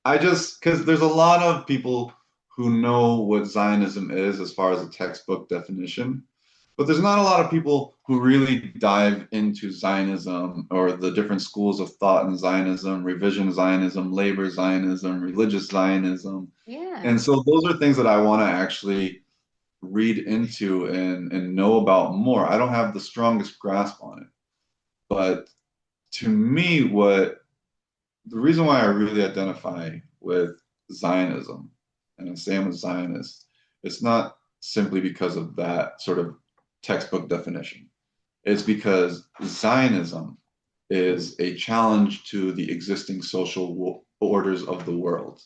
I just, because there's a lot of people who know what Zionism is as far as a textbook definition, but there's not a lot of people who really dive into Zionism or the different schools of thought in Zionism, revision Zionism, labor Zionism, religious Zionism. Yeah. And so those are things that I want to actually read into and know about more. I don't have the strongest grasp on it, but to me, what the reason why I really identify with Zionism and I say I'm a Zionist, it's not simply because of that sort of textbook definition. It's because Zionism is a challenge to the existing social orders of the world.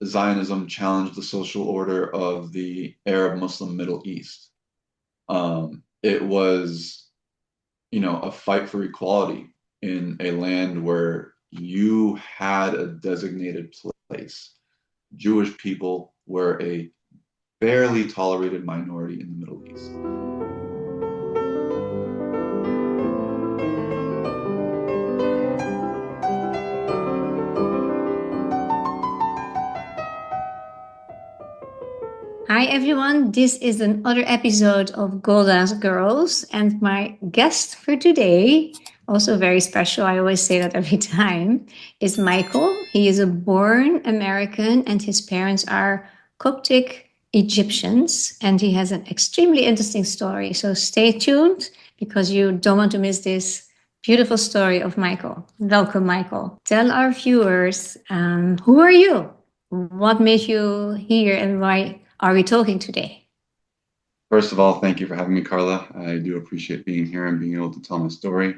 Zionism challenged the social order of the Arab Muslim Middle East. It was, a fight for equality in a land where you had a designated place. Jewish people were a barely tolerated minority in the Middle East. Hi everyone, this is another episode of Golda's Girls, and my guest for today, also very special, I always say that every time, is Michael. He is a born American and his parents are Coptic Egyptians, and he has an extremely interesting story. So stay tuned because you don't want to miss this beautiful story of Michael. Welcome, Michael. Tell our viewers, who are you? What made you here and why are we talking today? First of all, thank you for having me, Carla. I do appreciate being here and being able to tell my story.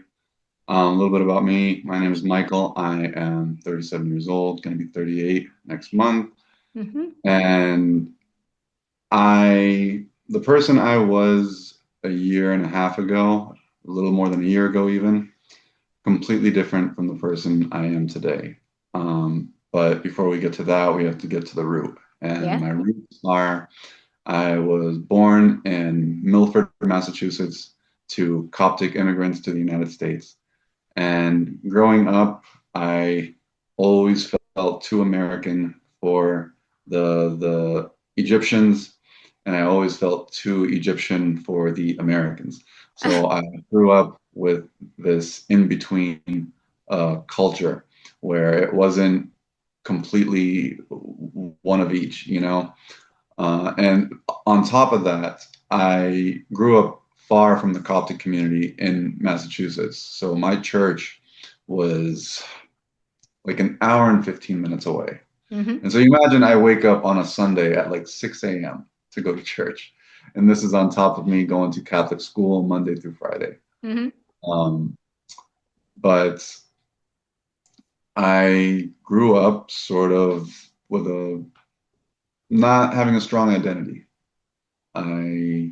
A little bit about me. My name is Michael. I am 37 years old, going to be 38 next month. Mm-hmm. And the person I was a year and a half ago, a little more than a year ago, even, completely different from the person I am today. But before we get to that, we have to get to the root. And Yeah. my roots are I was born in Milford, Massachusetts, to Coptic immigrants to the United States. And growing up, I always felt too American for the Egyptians, and I always felt too Egyptian for the Americans. So I grew up with this in-between culture where it wasn't completely one of each. And on top of that, I grew up far from the Coptic community in Massachusetts. So my church was like an hour and 15 minutes away. Mm-hmm. And so you imagine I wake up on a Sunday at like 6 a.m. to go to church. And this is on top of me going to Catholic school Monday through Friday. Mm-hmm. Um, but I grew up sort of with a not having a strong identity. I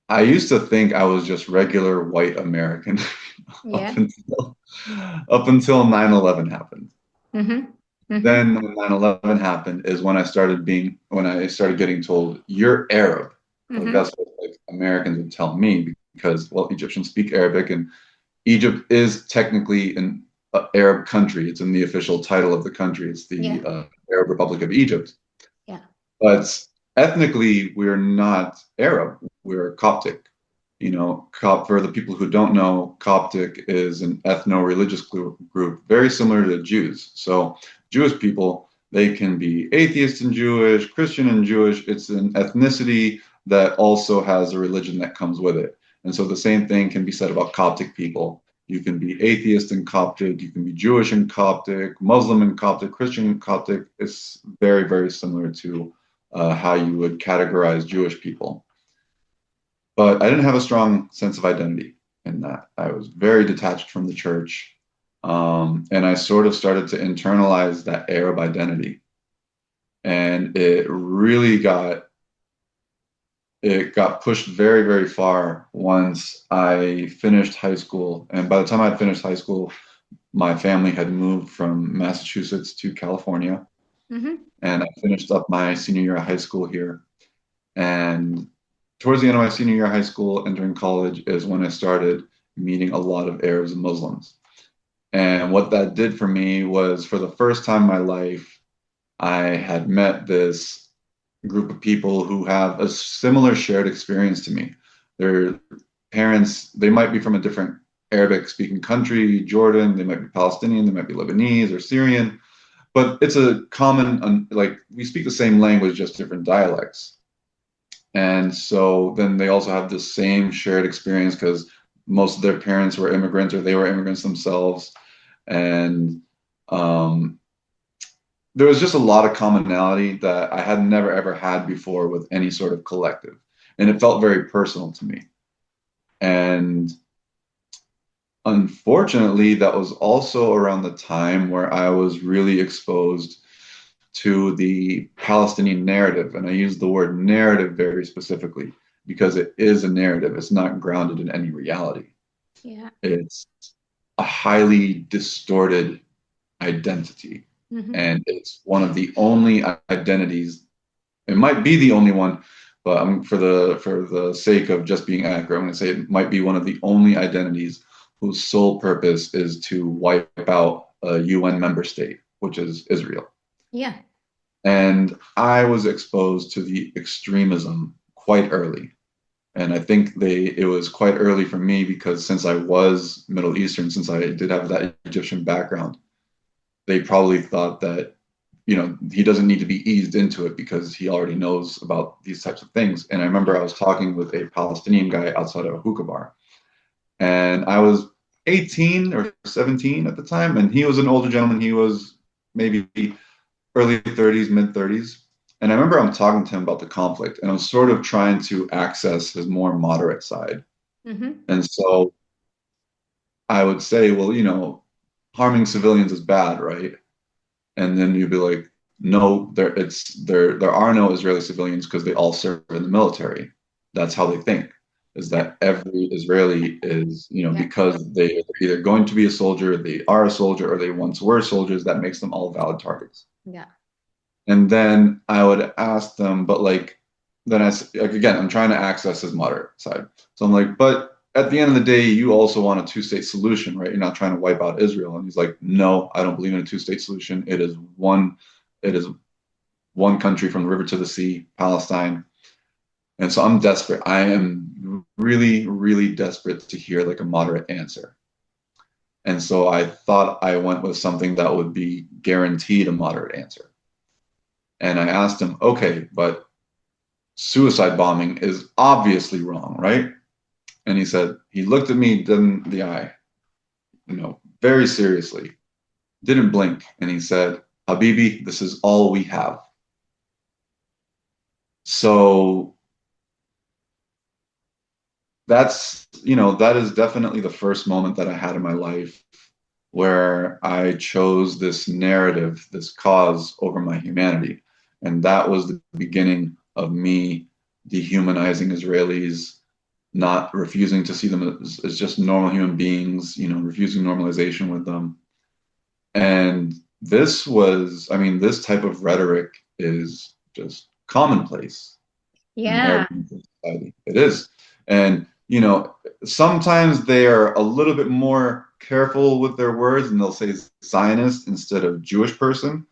I used to think I was just regular white American up Yeah. until up until 9/11 happened. Mm-hmm. Mm-hmm. Then when 9/11 happened is when I started getting told you're Arab. Like Mm-hmm. that's what like Americans would tell me because well Egyptians speak Arabic and Egypt is technically an Arab country. It's in the official title of the country. It's the Yeah. Arab Republic of Egypt. Yeah. But ethnically, we're not Arab. We're Coptic. For the people who don't know, Coptic is an ethno-religious group very similar to Jews. So Jewish people, they can be atheist and Jewish, Christian and Jewish. It's an ethnicity that also has a religion that comes with it. And so the same thing can be said about Coptic people. You can be atheist and Coptic, you can be Jewish and Coptic, Muslim and Coptic, Christian and Coptic. It's very, very similar to how you would categorize Jewish people. But I didn't have a strong sense of identity in that. I was very detached from the church. And I sort of started to internalize that Arab identity. And it got pushed very, very far once I finished high school. And by the time I'd finished high school, my family had moved from Massachusetts to California. Mm-hmm. And I finished up my senior year of high school here. And towards the end of my senior year of high school, entering college is when I started meeting a lot of Arabs and Muslims. And what that did for me was, for the first time in my life, I had met this group of people who have a similar shared experience to me. Their parents, they might be from a different Arabic speaking country, Jordan, they might be Palestinian, they might be Lebanese or Syrian, but it's a common, like, we speak the same language, just different dialects. And so then they also have the same shared experience because most of their parents were immigrants or they were immigrants themselves. And um, there was just a lot of commonality that I had never ever had before with any sort of collective. And it felt very personal to me. And unfortunately, that was also around the time where I was really exposed to the Palestinian narrative. And I use the word narrative very specifically because it is a narrative. It's not grounded in any reality. Yeah. It's a highly distorted identity. Mm-hmm. And it's one of the only identities, it might be the only one, but for the sake of just being accurate, I'm going to say it might be one of the only identities whose sole purpose is to wipe out a UN member state, which is Israel. Yeah. And I was exposed to the extremism quite early. And I think it was quite early for me because since I was Middle Eastern, since I did have that Egyptian background, they probably thought that, he doesn't need to be eased into it because he already knows about these types of things. And I remember I was talking with a Palestinian guy outside of a hookah bar, and I was 18 or 17 at the time, and he was an older gentleman. He was maybe early 30s, mid 30s. And I remember I'm talking to him about the conflict, and I was sort of trying to access his more moderate side. Mm-hmm. And so I would say, well, harming civilians is bad, right? And then you'd be like, no, there are no Israeli civilians because they all serve in the military. That's how they think, is Yeah. that every Israeli is, Yeah. because they're either going to be a soldier, they are a soldier, or they once were soldiers, that makes them all valid targets. Yeah. And then I would ask them, but like, then like, again, I'm trying to access his moderate side. So I'm like, but at the end of the day, you also want a two-state solution, right? You're not trying to wipe out Israel. And he's like, no, I don't believe in a two-state solution. It is one country from the river to the sea, Palestine. And so I'm desperate. I am really, really desperate to hear like a moderate answer. And so I thought I went with something that would be guaranteed a moderate answer. And I asked him, okay, but suicide bombing is obviously wrong, right? And he looked at me dead in the eye, very seriously, didn't blink. And he said, Habibi, this is all we have. So that is definitely the first moment that I had in my life where I chose this narrative, this cause over my humanity. And that was the beginning of me dehumanizing Israelis, not refusing to see them as just normal human beings, refusing normalization with them. And this type of rhetoric is just commonplace in Yeah. Arab society. It is. And, sometimes they are a little bit more careful with their words and they'll say Zionist instead of Jewish person.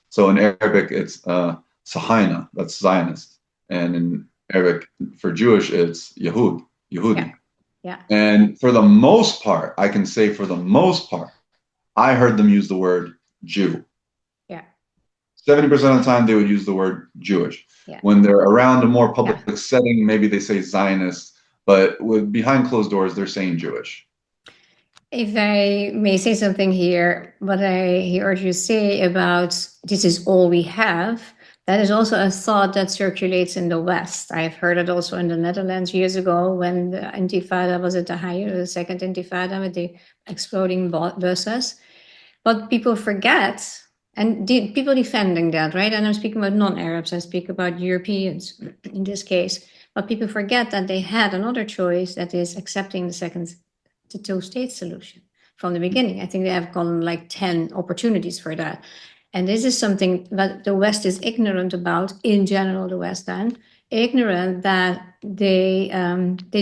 So in Arabic, it's Sahina, that's Zionist. And in Arabic, for Jewish, it's Yehud, Yeah. Yehudi. Yeah. And for the most part, I can say for the most part, I heard them use the word Jew. Yeah. 70% of the time, they would use the word Jewish. Yeah. When they're around a more public Yeah. setting, maybe they say Zionist, but behind closed doors, they're saying Jewish. If I may say something here, what I heard you say about this is all we have, that is also a thought that circulates in the West. I've heard it also in the Netherlands years ago when the Intifada was at the height, the second Intifada with the exploding buses. But people forget, and people defending that, right? And I'm speaking about non-Arabs, I speak about Europeans in this case. But people forget that they had another choice, that is accepting the two-state solution from the beginning. I think they have gone like 10 opportunities for that. And this is something that the West is ignorant about, in general, the West then, ignorant that they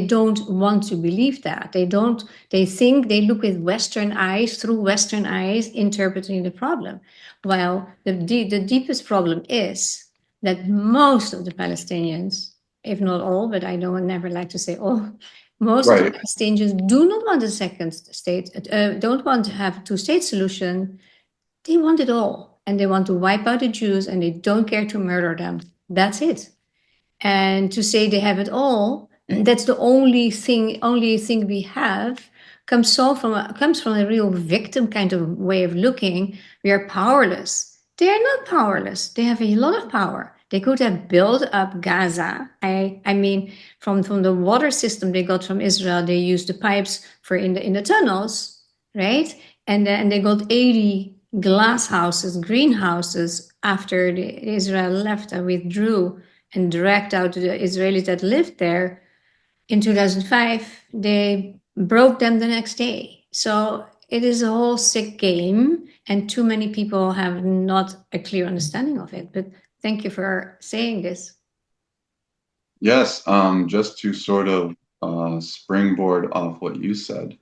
don't want to believe that. They think they look with Western eyes, through Western eyes, interpreting the problem. While the deepest problem is that most of the Palestinians, if not all, but I don't never like to say all, most of the Right. Palestinians do not want a second state, don't want to have a two-state solution. They want it all. And they want to wipe out the Jews and they don't care to murder them. That's it. And to say they have it all, that's the only thing we have, comes from a real victim kind of way of looking. We are powerless. They are not powerless. They have a lot of power. They could have built up Gaza. I mean, from the water system they got from Israel, they used the pipes for in the tunnels, right? And they got 80 glass houses, greenhouses after Israel left and withdrew and dragged out the Israelis that lived there in 2005. They broke them the next day. So it is a whole sick game, and too many people have not a clear understanding of it. But thank you for saying this. Yes, just to sort of springboard off what you said,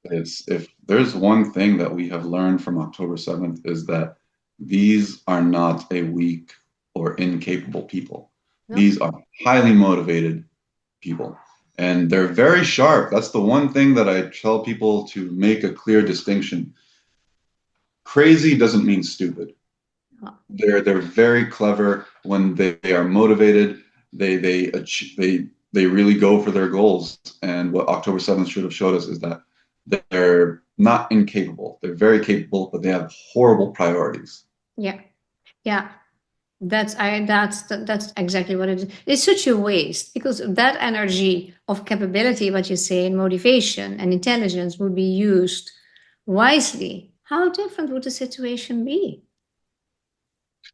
it's if there's one thing that we have learned from October 7th is that these are not a weak or incapable people. No? These are highly motivated people. And they're very sharp. That's the one thing that I tell people to make a clear distinction. Crazy doesn't mean stupid. Oh. They're very clever when they are motivated. They really go for their goals. And what October 7th should have showed us is that they're not incapable. They're very capable, but they have horrible priorities. Yeah, yeah. That's exactly what it is. It's such a waste because that energy of capability, what you say, and motivation and intelligence would be used wisely. How different would the situation be?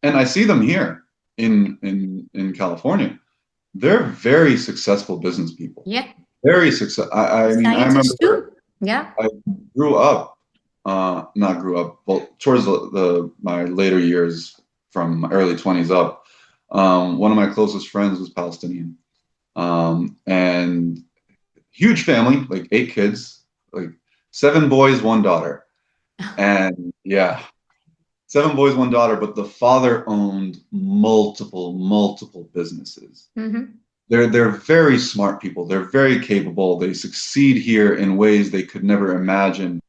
And I see them here in California. They're very successful business people. Yeah, Very success. I mean, I scientists remember too. Yeah. I grew up, not grew up, well, towards my later years from my early 20s up. One of my closest friends was Palestinian, and huge family, like 8 kids, like 7 boys, 1 daughter, and yeah, 7 boys, 1 daughter. But the father owned multiple businesses. Mm-hmm. They're very smart people. They're very capable. They succeed here in ways they could never imagine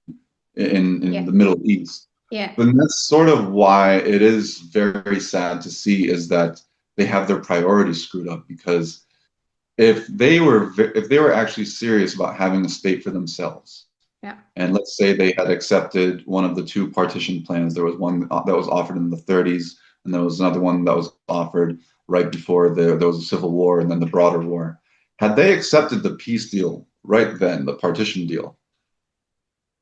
in Yeah. the Middle East. Yeah. But that's sort of why it is very sad to see is that they have their priorities screwed up, because if they were actually serious about having a state for themselves, Yeah. and let's say they had accepted one of the two partition plans. There was one that was offered in the 30s, and there was another one that was offered right before there was a civil war and then the broader war. Had they accepted the peace deal right then, the partition deal,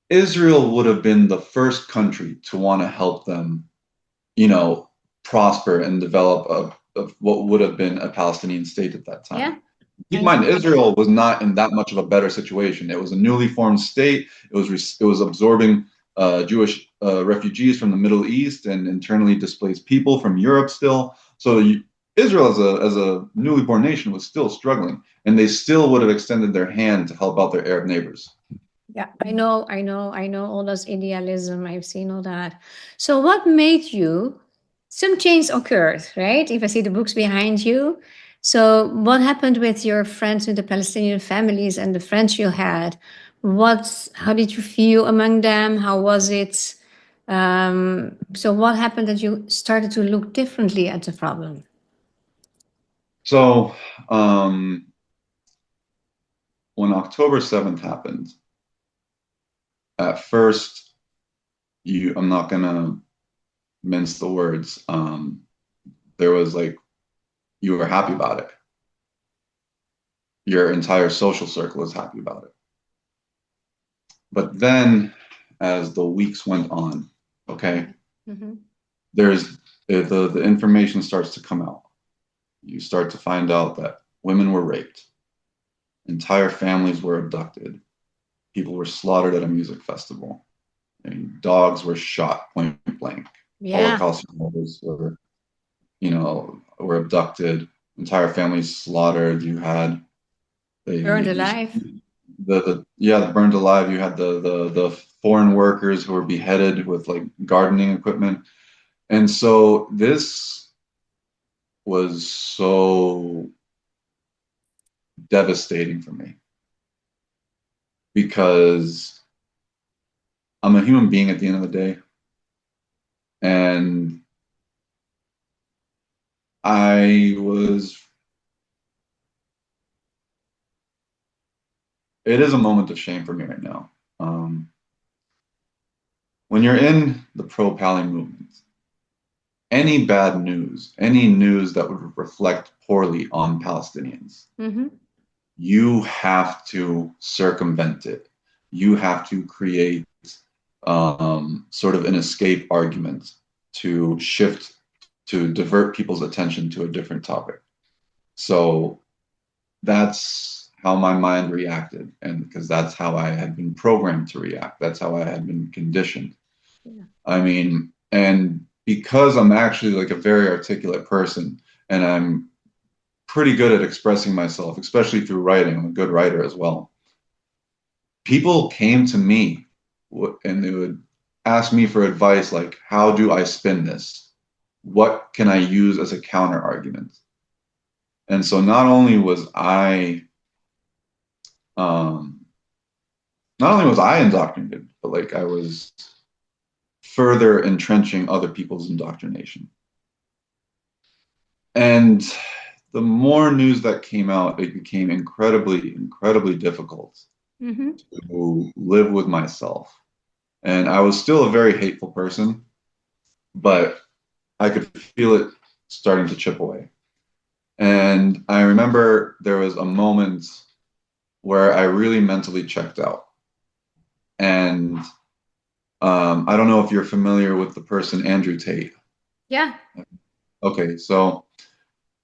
Israel would have been the first country to want to help them, prosper and develop what would have been a Palestinian state at that time. Yeah. Keep in mind, Israel was not in that much of a better situation. It was a newly formed state. It was absorbing Jewish refugees from the Middle East and internally displaced people from Europe still. So Israel, as a newly born nation, was still struggling, and they still would have extended their hand to help out their Arab neighbors. Yeah, I know all those idealism. I've seen all that. So what made you, some change occurred, right? If I see the books behind you. So what happened with your friends, with the Palestinian families and the friends you had? How did you feel among them? How was it? So what happened that you started to look differently at the problem? So when October 7th happened, at first, I'm not gonna mince the words. There was like, you were happy about it. Your entire social circle is happy about it. But then, as the weeks went on, okay, Mm-hmm. there's the information starts to come out. You start to find out that women were raped, entire families were abducted, people were slaughtered at a music festival, and dogs were shot point blank. Yeah. Holocaust survivors were abducted. entire families slaughtered. You had Burned these alive. the burned alive. You had the foreign workers who were beheaded with like gardening equipment. And so this was so devastating for me because I'm a human being at the end of the day. And I was, it is a moment of shame for me right now. When you're in the pro-Pali movement, any bad news, any news that would reflect poorly on Palestinians, Mm-hmm. you have to circumvent it. You have to create sort of an escape argument to shift, to divert people's attention to a different topic. So that's how my mind reacted. And because that's how I had been programmed to react, that's how I had been conditioned. Yeah. I mean, and because I'm actually like a very articulate person and I'm pretty good at expressing myself, especially through writing, I'm a good writer as well. People came to me and they would ask me for advice like, how do I spin this? What can I use as a counter argument? And so um, not only was I indoctrinated, but like I was further entrenching other people's indoctrination. And the more news that came out, it became incredibly difficult Mm-hmm. to live with myself. And I was still a very hateful person, but I could feel it starting to chip away. And I remember there was a moment where I really mentally checked out. And I don't know if you're familiar with the person Andrew Tate. Yeah. Okay, so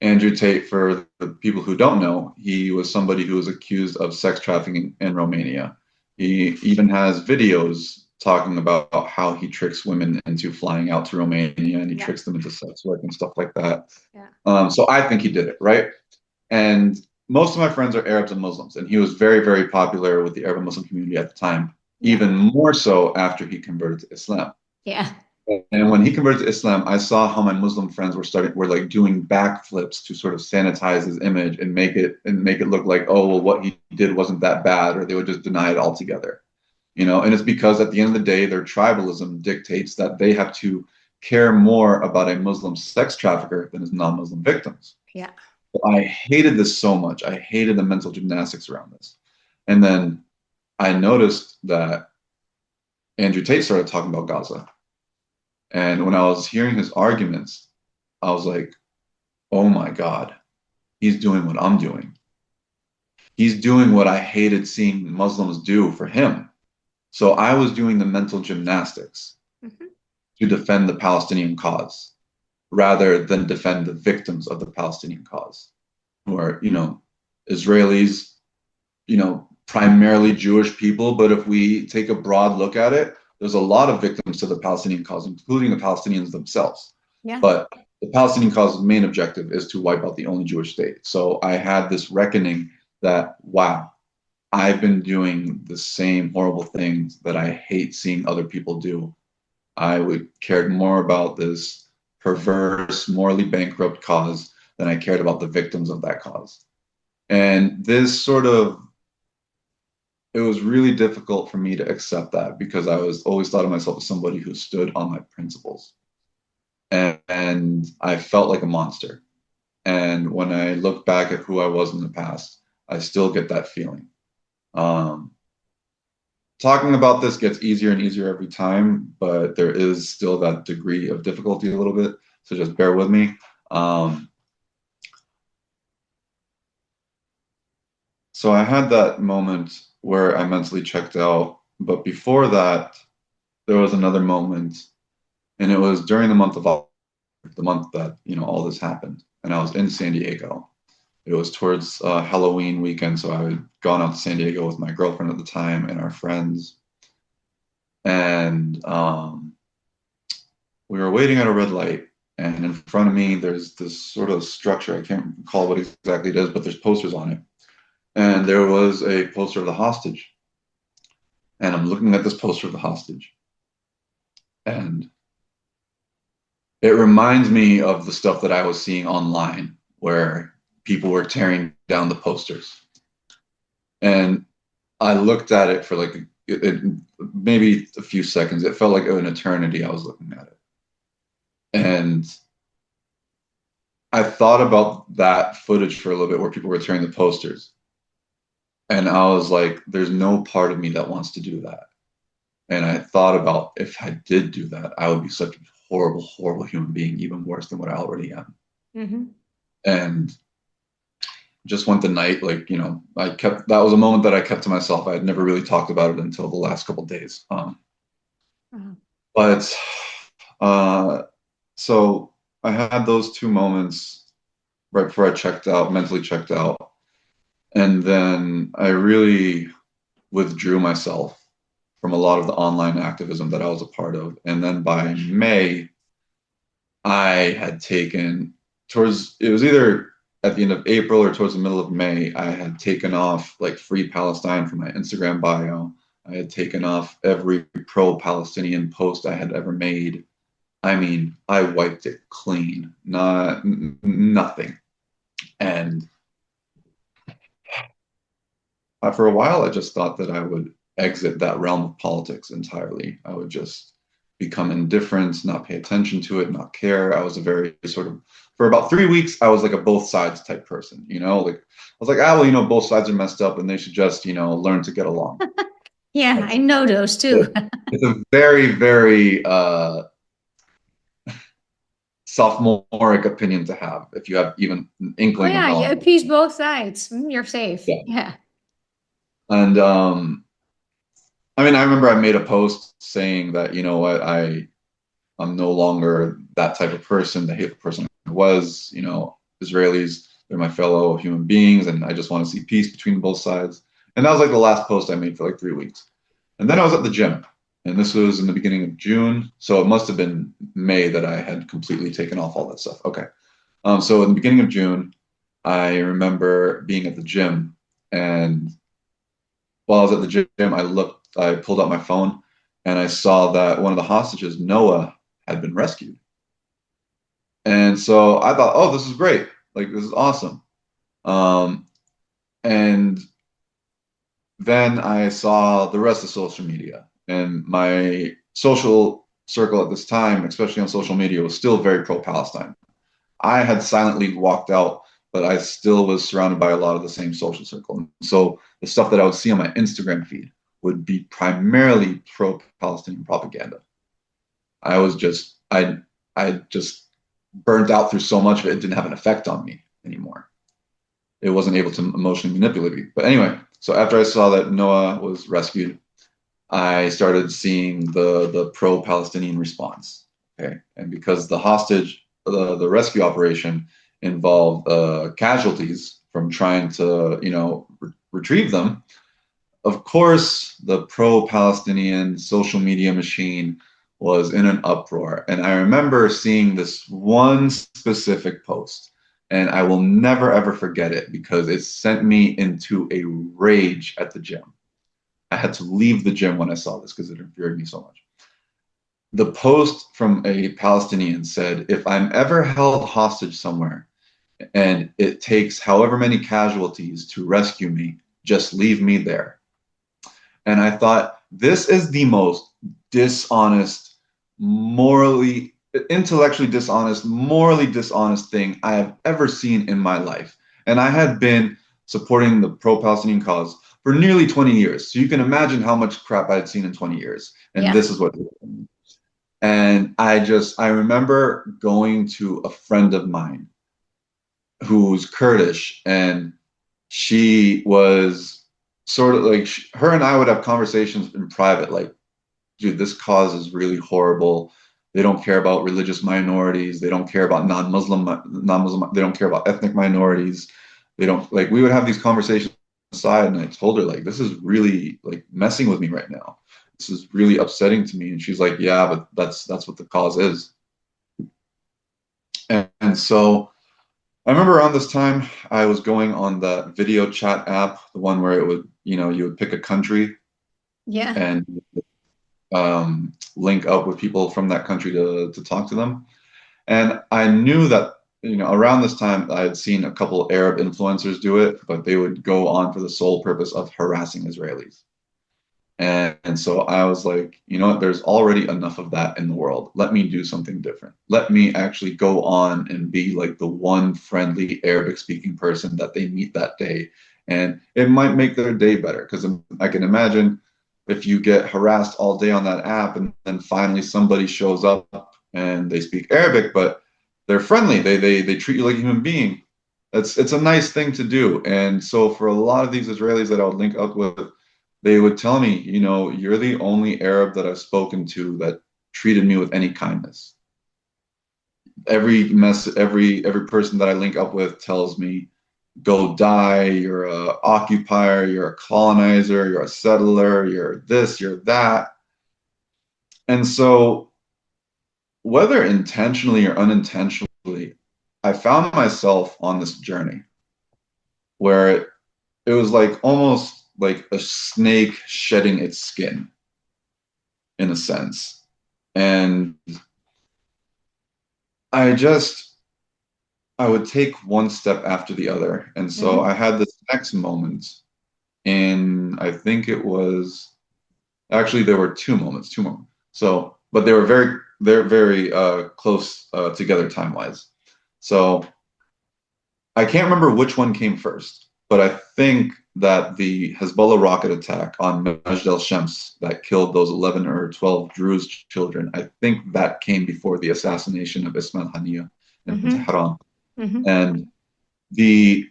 Andrew Tate, for the people who don't know, he was somebody who was accused of sex trafficking in Romania. He even has videos talking about how he tricks women into flying out to Romania and he Yeah. tricks them into sex work and stuff like that. Yeah. So I think he did it, right? And most of my friends are Arabs and Muslims, and he was very popular with the Arab and Muslim community at the time, Yeah. even more so after he converted to Islam. Yeah. And when he converted to Islam, I saw how my Muslim friends were like doing backflips to sort of sanitize his image and make it look like, oh well, what he did wasn't that bad, or they would just deny it altogether. And it's because at the end of the day, their tribalism dictates that they have to care more about a Muslim sex trafficker than his non-Muslim victims. Yeah. I hated this so much. I hated the mental gymnastics around this. And then I noticed that Andrew Tate started talking about Gaza. And when I was hearing his arguments, I was like, oh my God, he's doing what I'm doing. He's doing what I hated seeing Muslims do for him. So I was doing the mental gymnastics Mm-hmm. to defend the Palestinian cause rather than defend the victims of the Palestinian cause, who are, Israelis, primarily Jewish people. But if we take a broad look at it, there's a lot of victims to the Palestinian cause, including the Palestinians themselves. Yeah. But the Palestinian cause's main objective is to wipe out the only Jewish state. So I had this reckoning that, wow, I've been doing the same horrible things that I hate seeing other people do. I would cared more about this perverse, morally bankrupt cause than I cared about the victims of that cause. And this sort of, it was really difficult for me to accept that because I was always thought of myself as somebody who stood on my principles. And I felt like a monster. And when I look back at who I was in the past, I still get that feeling. Um, Talking about this gets easier and easier every time, but there is still that degree of difficulty a little bit. So just bear with me. So I had that moment where I mentally checked out, but before that, there was another moment, and it was during the month of August, the month that all this happened, and I was in San Diego. It was towards Halloween weekend, so I had gone out to San Diego with my girlfriend at the time and our friends, and we were waiting at a red light, And in front of me, there's this sort of structure. I can't recall what exactly it is, but there's posters on it. And there was a poster of the hostage. And I'm looking at this poster of the hostage. And it reminds me of the stuff that I was seeing online where people were tearing down the posters. And I looked at it for like maybe a few seconds. It felt like an eternity. I was looking at it. And I thought about that footage for a little bit where people were tearing the posters. And I was like, there's no part of me that wants to do that. And I thought about if I did do that, I would be such a horrible, horrible human being, even worse than what I already am. Mm-hmm. And just went the night, like, that was a moment that I kept to myself. I had never really talked about it until the last couple of days. But so I had those two moments right before I checked out, mentally checked out. And then I really withdrew myself from a lot of the online activism that I was a part of. And then by May, I had taken it was either at the end of April or towards the middle of May, I had taken off like Free Palestine from my Instagram bio. I had taken off every pro-Palestinian post I had ever made. I mean, I wiped it clean, nothing. And for a while, I just thought that I would exit that realm of politics entirely. I would just become indifferent, not pay attention to it, not care. I was a very for about 3 weeks, I was like a both sides type person, like I was like, well, both sides are messed up and they should just, learn to get along. Yeah, I know those too. It's a very, very sophomoric opinion to have if you have even an Oh inkling of yeah, you knowledge. appease both sides. You're safe. Yeah. Yeah. And I mean, I remember I made a post saying that, you know what, I'm no longer that type of person, the hateful person I was. Israelis, they're my fellow human beings, and I just want to see peace between both sides. And that was like the last post I made for like 3 weeks. And then I was at the gym, and this was in the beginning of June, so it must have been May that I had completely taken off all that stuff. Okay. So in the beginning of June, I remember being at the gym, and while I was at the gym, I pulled out my phone, and I saw that one of the hostages, Noah, had been rescued. And so I thought, oh, this is great. Like, this is awesome. And then I saw the rest of social media, and my social circle at this time, especially on social media, was still very pro-Palestine. I had silently walked out, but I still was surrounded by a lot of the same social circle. And so the stuff that I would see on my Instagram feed would be primarily pro-Palestinian propaganda. I just burnt out through so much of it, it didn't have an effect on me anymore. It wasn't able to emotionally manipulate me. But anyway, so after I saw that Noah was rescued, I started seeing the pro-Palestinian response. Okay, and because the rescue operation involved casualties from trying to retrieve them, of course the pro-Palestinian social media machine was in an uproar. And I remember seeing this one specific post, and I will never ever forget it because it sent me into a rage at the gym. I had to leave the gym when I saw this because it infuriated me so much. The post from a Palestinian said, if I'm ever held hostage somewhere and it takes however many casualties to rescue me, just leave me there. And I thought, this is the most dishonest, intellectually dishonest, morally dishonest thing I have ever seen in my life. And I had been supporting the pro-Palestinian cause for nearly 20 years. So you can imagine how much crap I had seen in 20 years. And Yeah. this is what. And I remember going to a friend of mine who's Kurdish, and she was sort of like, her and I would have conversations in private, like, dude, this cause is really horrible. They don't care about religious minorities. They don't care about non-Muslim. They don't care about ethnic minorities. They don't, like, we would have these conversations aside, and I told her, like, this is really like messing with me right now. This is really upsetting to me. And she's like, yeah, but that's what the cause is. And so I remember around this time I was going on the video chat app, the one where it would, you would pick a country Yeah. and link up with people from that country to talk to them. And I knew that, around this time I had seen a couple Arab influencers do it, but they would go on for the sole purpose of harassing Israelis. And so I was like, you know what, there's already enough of that in the world. Let me do something different. Let me actually go on and be like the one friendly Arabic speaking person that they meet that day. And it might make their day better because I can imagine if you get harassed all day on that app and then finally somebody shows up and they speak Arabic, but they're friendly. They treat you like a human being. It's a nice thing to do. And so for a lot of these Israelis that I would link up with, they would tell me, you're the only Arab that I've spoken to that treated me with any kindness. Every person that I link up with tells me, go die, you're a occupier, you're a colonizer, you're a settler, you're this, you're that. And so whether intentionally or unintentionally, I found myself on this journey where it was like almost like a snake shedding its skin, in a sense. And I would take one step after the other. And so I had this next moment I think it was, actually there were two moments. So, but they were very close together time-wise. So I can't remember which one came first, but I think that the Hezbollah rocket attack on Majd al-Shams that killed those 11 or 12 Druze children, I think that came before the assassination of Ismail Haniyeh in Tehran. And the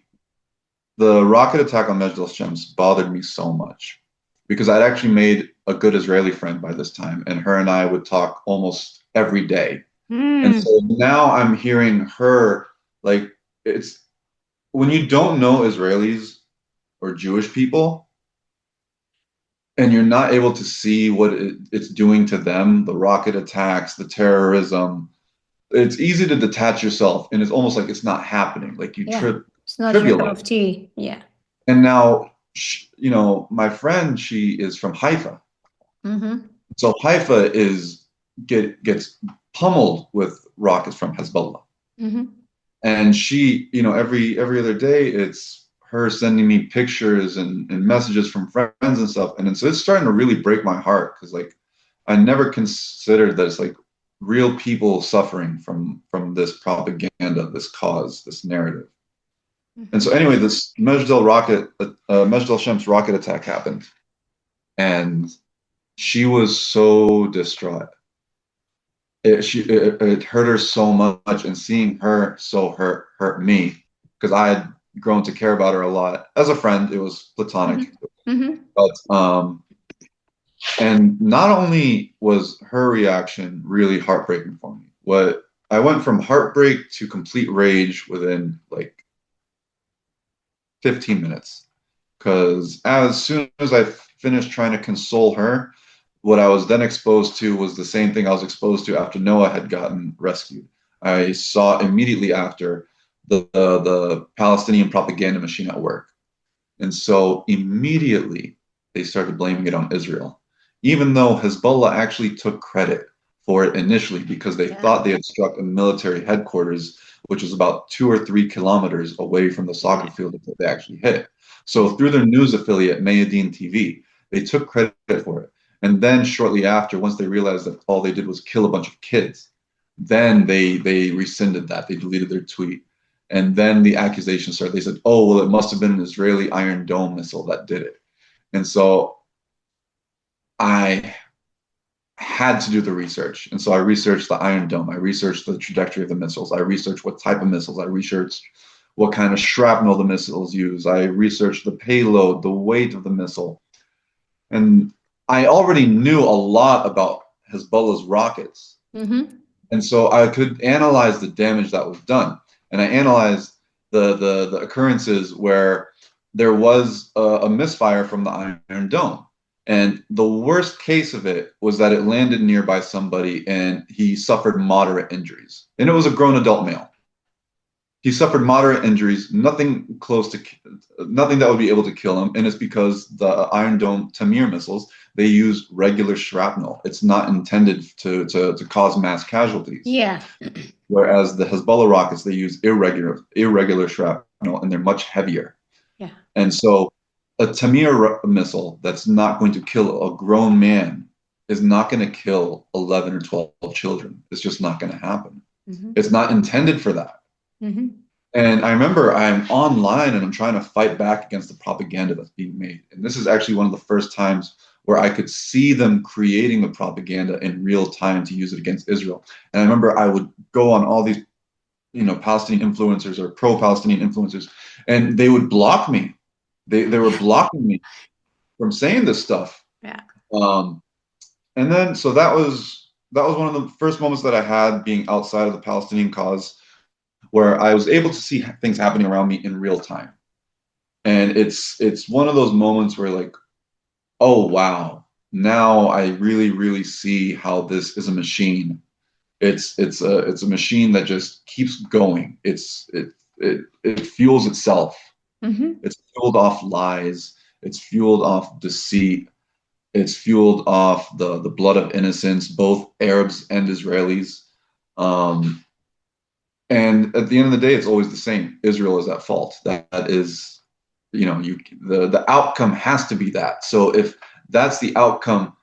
rocket attack on Majd al-Shams bothered me so much because I'd actually made a good Israeli friend by this time, and her and I would talk almost every day. And so now I'm hearing her, like, it's when you don't know Israelis or Jewish people, and you're not able to see what it's doing to them, the rocket attacks, the terrorism, it's easy to detach yourself, and it's almost like it's not happening. Like you it's not your cup of tea. Yeah. And now, my friend, she is from Haifa. So Haifa gets pummeled with rockets from Hezbollah. And she, every other day, it's her sending me pictures and messages from friends and stuff. And so it's starting to really break my heart because, like, I never considered that it's like real people suffering from this propaganda, this cause, this narrative. And so anyway, this Majd al-Shams rocket attack happened. And she was so distraught. It hurt her so much, and seeing her so hurt me because I had grown to care about her a lot as a friend. It was platonic. But and not only was her reaction really heartbreaking for me, I went from heartbreak to complete rage within like 15 minutes, because as soon as I finished trying to console her, what I was then exposed to was the same thing I was exposed to after Noah had gotten rescued. I saw immediately after the Palestinian propaganda machine at work. And so immediately they started blaming it on Israel, even though Hezbollah actually took credit for it initially because they thought they had struck a military headquarters, which was about 2 or 3 kilometers away from the soccer field that they actually hit. So through their news affiliate, Mayadeen TV, they took credit for it. And then shortly after, once they realized that all they did was kill a bunch of kids, then they rescinded that. They deleted their tweet. And then the accusation started. They said, oh, well, it must have been an Israeli Iron Dome missile that did it. And so I had to do the research. And so I researched the Iron Dome. I researched the trajectory of the missiles. I researched what type of missiles. I researched what kind of shrapnel the missiles use. I researched the payload, the weight of the missile. And I already knew a lot about Hezbollah's rockets. And so I could analyze the damage that was done. And I analyzed the occurrences where there was a misfire from the Iron Dome. And the worst case of it was that it landed nearby somebody and he suffered moderate injuries. And it was a grown adult male. He suffered moderate injuries, nothing that would be able to kill him, and it's because the Iron Dome Tamir missiles, they use regular shrapnel. It's not intended to cause mass casualties. Yeah. Whereas the Hezbollah rockets, they use irregular shrapnel, and they're much heavier. Yeah. And so a Tamir missile that's not going to kill a grown man is not going to kill 11 or 12 children. It's just not going to happen. Mm-hmm. It's not intended for that. Mm-hmm. And I remember I'm online and I'm trying to fight back against the propaganda that's being made. And this is actually one of the first times where I could see them creating the propaganda in real time to use it against Israel. And I remember I would go on all these, Palestinian influencers or pro-Palestinian influencers, and they would block me. They were blocking me from saying this stuff. Yeah. And then so that was one of the first moments that I had being outside of the Palestinian cause, where I was able to see things happening around me in real time. And it's one of those moments where like, oh wow, now I really, really see how this is a machine. It's a machine that just keeps going. It fuels itself. Mm-hmm. It's fueled off lies. It's fueled off deceit. It's fueled off the blood of innocents, both Arabs and Israelis. And at the end of the day, it's always the same. Israel is at fault. That is, the outcome has to be that. So if that's the outcome,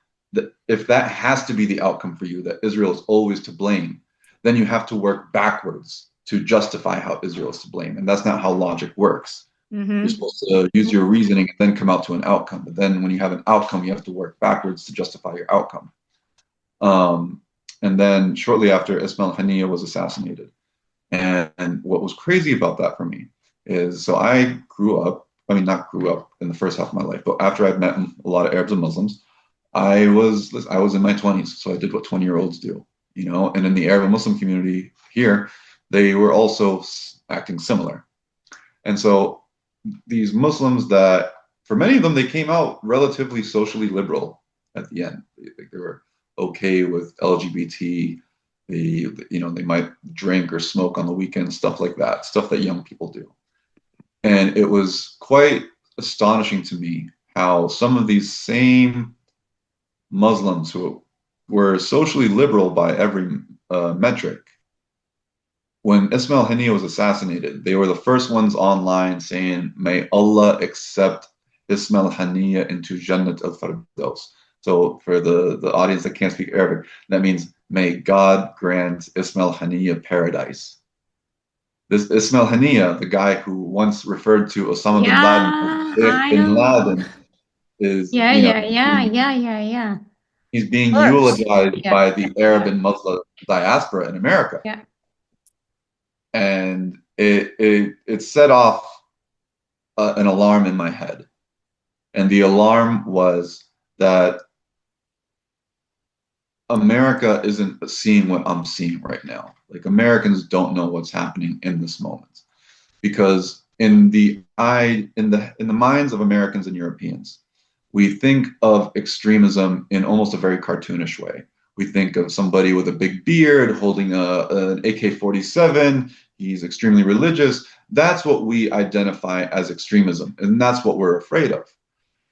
if that has to be the outcome for you, that Israel is always to blame, then you have to work backwards to justify how Israel is to blame. And that's not how logic works. Mm-hmm. You're supposed to use your reasoning and then come out to an outcome. But then when you have an outcome, you have to work backwards to justify your outcome. And then shortly after, Ismail Haniyeh was assassinated. And what was crazy about that for me is, so I not grew up in the first half of my life, but after I'd met a lot of Arabs and Muslims, I was in my 20s, so I did what 20-year-olds do, and in the Arab and Muslim community here, they were also acting similar. And so these Muslims that, for many of them, they came out relatively socially liberal at the end. They were okay with LGBT. They might drink or smoke on the weekends, stuff like that, stuff that young people do. And it was quite astonishing to me how some of these same Muslims who were socially liberal by every metric, when Ismail Haniyeh was assassinated, they were the first ones online saying, "May Allah accept Ismail Haniyeh into Jannat al-Firdaus." So for the audience that can't speak Arabic, that means, may God grant Ismail Haniyeh paradise. This Ismail Haniyeh, the guy who once referred to Osama bin Laden as bin Laden, is, Yeah. he's being Of course. eulogized Yeah. by the Arab and Muslim diaspora in America. Yeah. And it set off an alarm in my head. And the alarm was that America isn't seeing what I'm seeing right now. Like, Americans don't know what's happening in this moment, because in the minds of Americans and Europeans, we think of extremism in almost a very cartoonish way. We think of somebody with a big beard holding an AK-47. He's extremely religious. That's what we identify as extremism, and that's what we're afraid of.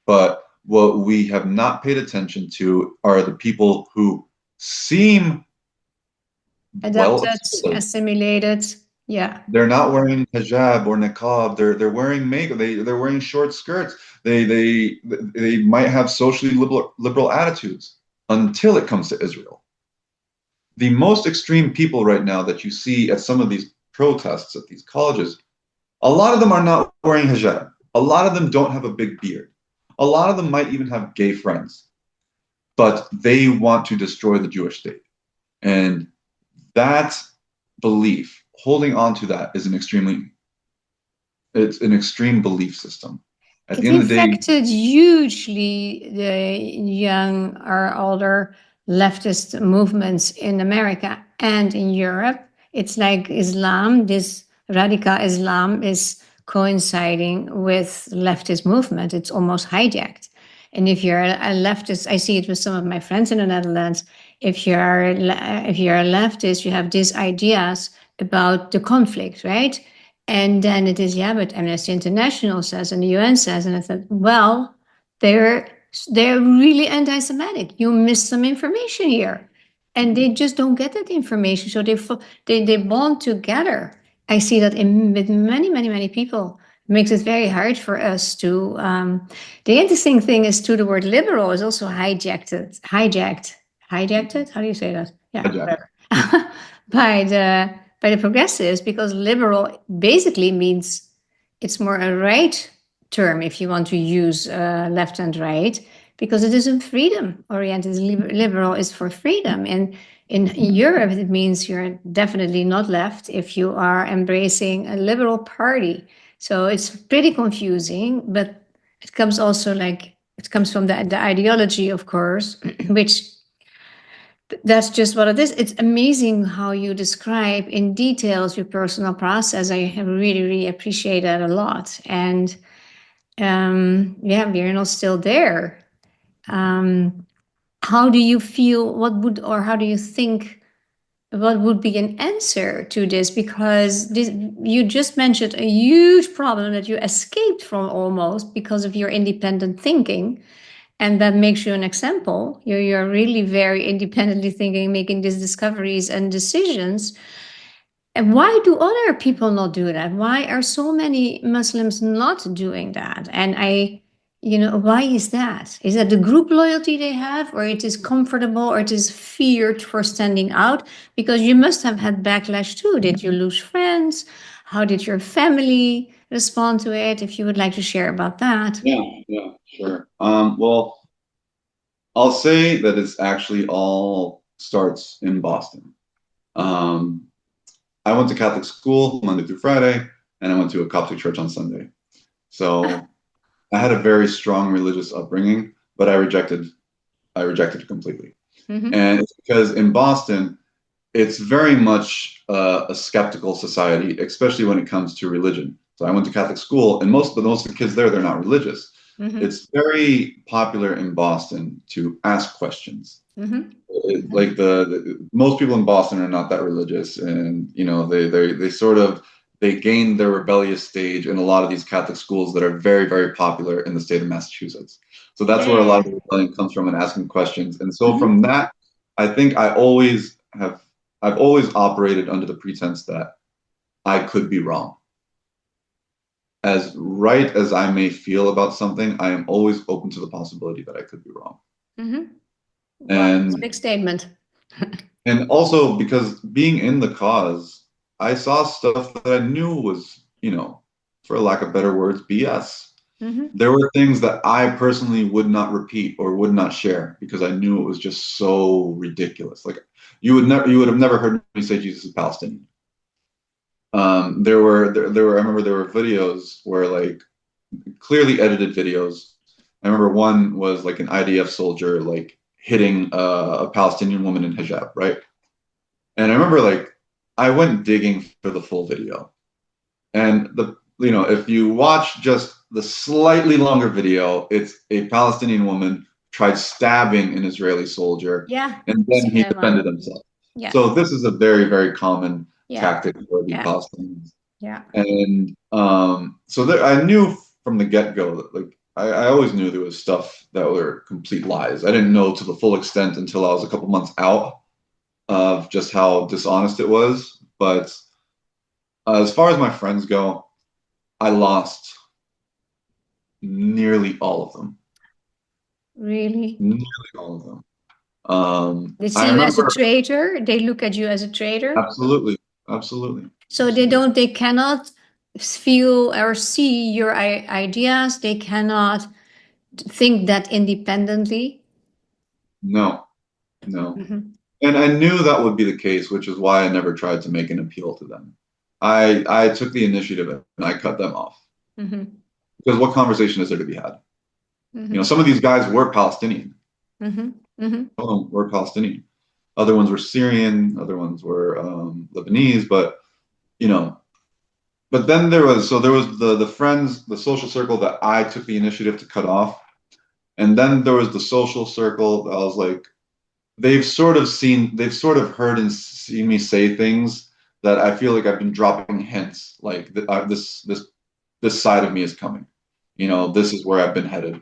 But what we have not paid attention to are the people who seem adapted, assimilated. Yeah. They're not wearing hijab or niqab. They're wearing makeup. They're wearing short skirts. They might have socially liberal attitudes until it comes to Israel. The most extreme people right now that you see at some of these protests at these colleges, a lot of them are not wearing hijab. A lot of them don't have a big beard. A lot of them might even have gay friends, but they want to destroy the Jewish state. And that belief, holding on to that, is it's an extreme belief system. At the end of the day, it affected hugely the young or older leftist movements in America and in Europe. It's like Islam, this radical Islam, is coinciding with leftist movement. It's almost hijacked. And if you're a leftist, I see it with some of my friends in the Netherlands. If you're a leftist, you have these ideas about the conflict, right? And then it is, yeah, but Amnesty International says and the UN says, and I thought, well, they're they're really anti-Semitic. You missed some information here, and they just don't get that information, so they bond together. I see that with many people. It makes it very hard for us to. The interesting thing is, to the word liberal is also hijacked. How do you say that? Yeah, Hijacked. whatever. By the progressives, because liberal basically means it's more a right term if you want to use left and right, because it is a freedom oriented. Liberal is for freedom, and in Europe it means you're definitely not left if you are embracing a liberal party. So it's pretty confusing, but it comes also it comes from the ideology, of course, which that's just what it is. It's amazing how you describe in details your personal process. I really appreciate that a lot. And yeah, we're not still there. Um, how do you feel? How do you think? What would be an answer to this? Because you just mentioned a huge problem that you escaped from almost because of your independent thinking, and that makes you an example. You're really very independently thinking, making these discoveries and decisions. And why do other people not do that? Why are so many Muslims not doing that? And why is that? Is that the group loyalty they have, or it is comfortable, or it is feared for standing out? Because you must have had backlash too. Did you lose friends? How did your family respond to it? If you would like to share about that. Yeah, sure. Well, I'll say that it's actually all starts in Boston. Um, I went to Catholic school Monday through Friday, and I went to a Coptic church on Sunday. So I had a very strong religious upbringing, but I rejected it completely. Mm-hmm. And it's because in Boston, it's very much a skeptical society, especially when it comes to religion. So I went to Catholic school, and most of the kids there, they're not religious. Mm-hmm. It's very popular in Boston to ask questions. Mm-hmm. Like most people in Boston are not that religious, and they sort of they gain their rebellious stage in a lot of these Catholic schools that are very popular in the state of Massachusetts. So that's where a lot of the rebellion comes from, and asking questions. And so Mm-hmm. from that, I think I've always operated under the pretense that I could be wrong. As right as I may feel about something, I am always open to the possibility that I could be wrong. Mm-hmm. Wow, that's a And big statement. And also because being in the cause, I saw stuff that I knew was, for lack of better words, BS. Mm-hmm. There were things that I personally would not repeat or would not share because I knew it was just so ridiculous. Like you would have never heard me say Jesus is Palestinian. I remember there were videos where like clearly edited videos. I remember one was like an IDF soldier like hitting a Palestinian woman in hijab, right? And I remember like I went digging for the full video. And if you watch just the slightly longer video, it's a Palestinian woman tried stabbing an Israeli soldier, Yeah, and I've then seen he that one. defended himself. Yeah, So this is a very common yeah, tactic for the yeah, Palestinians. yeah. And so I knew from the get-go that like I always knew there was stuff that were complete lies. I didn't know to the full extent until I was a couple months out of just how dishonest it was. But as far as my friends go, I lost nearly all of them. Really? Nearly all of them. They see I you as a remember traitor. They look at you as a traitor. absolutely, absolutely, So absolutely. they cannot feel or see your ideas. They cannot think that independently. No, no. Mm-hmm. And I knew that would be the case, which is why I never tried to make an appeal to them. I took the initiative and I cut them off. Mm-hmm. Because what conversation is there to be had? Mm-hmm. Some of these guys were Palestinian. Mm-hmm. Mm-hmm. Some of them were Palestinian. Other ones were Syrian. Other ones were Lebanese. You know, but then there was the friends, the social circle that I took the initiative to cut off, and then there was the social circle that I was like, they've sort of heard and seen me say things that I feel like I've been dropping hints, like this side of me is coming. You know, this is where I've been headed.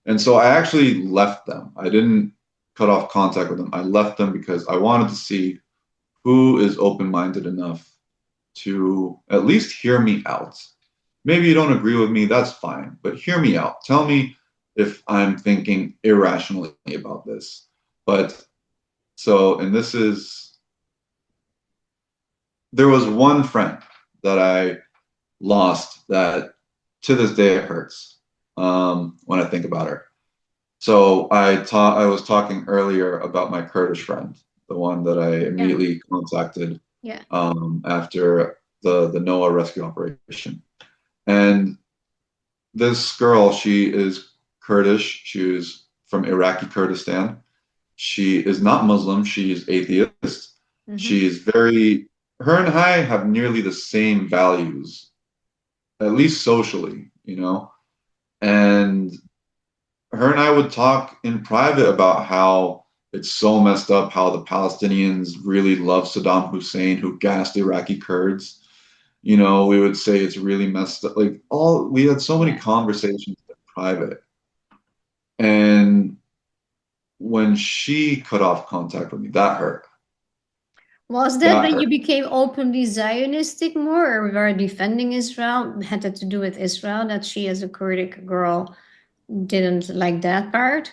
And so I actually left them. I didn't cut off contact with them. I left them because I wanted to see who is open-minded enough to at least hear me out. Maybe you don't agree with me, that's fine, but hear me out. Tell me if I'm thinking irrationally about this. But so, and this is, there was one friend that I lost that to this day it hurts when I think about her. So I was talking earlier about my Kurdish friend, the one that I Yeah. immediately contacted Yeah. after the Noah rescue operation. And this girl, she is Kurdish. She is from Iraqi Kurdistan. She is not Muslim. She is atheist. She is very, her and I have nearly the same values, at least socially, you know? And her and I would talk in private about how it's so messed up how the Palestinians really love Saddam Hussein, who gassed Iraqi Kurds. You know, we would say it's really messed up. Like we had so many conversations in private. And when she cut off contact with me, that hurt. Was that That when hurt. you became openly Zionistic more, or were defending Israel? Had that to do with Israel, that she, as a Kurdic girl, didn't like that part?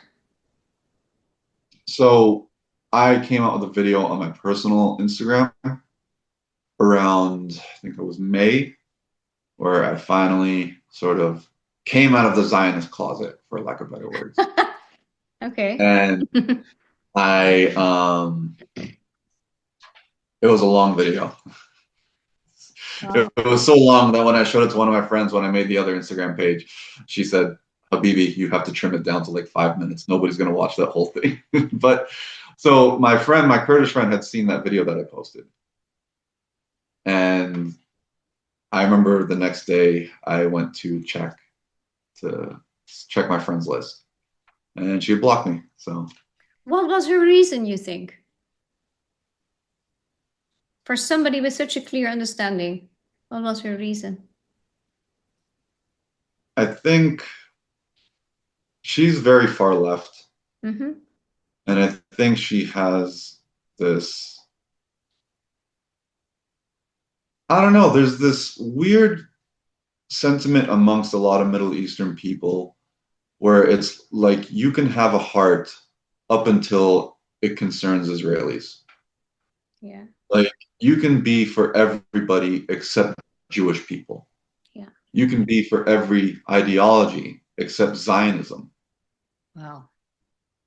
So I came out with a video on my personal Instagram around, I think it was May, where I finally sort of came out of the Zionist closet, for lack of better words. Okay. And I, it was a long video. Wow. It was so long that when I showed it to one of my friends, when I made the other Instagram page, she said, Habibi, you have to trim it down to like 5 minutes. Nobody's going to watch that whole thing. But so my friend, my Kurdish friend, had seen that video that I posted. And I remember the next day I went to check my friends list, and she blocked me. So What was her reason, you think? For somebody with such a clear understanding, what was her reason? I think she's very far left, Mm-hmm. and I think she has this, I don't know, there's this weird sentiment amongst a lot of Middle Eastern people where it's like you can have a heart up until it concerns Israelis. Yeah. Like you can be for everybody except Jewish people. Yeah. You can be for every ideology except Zionism. Wow.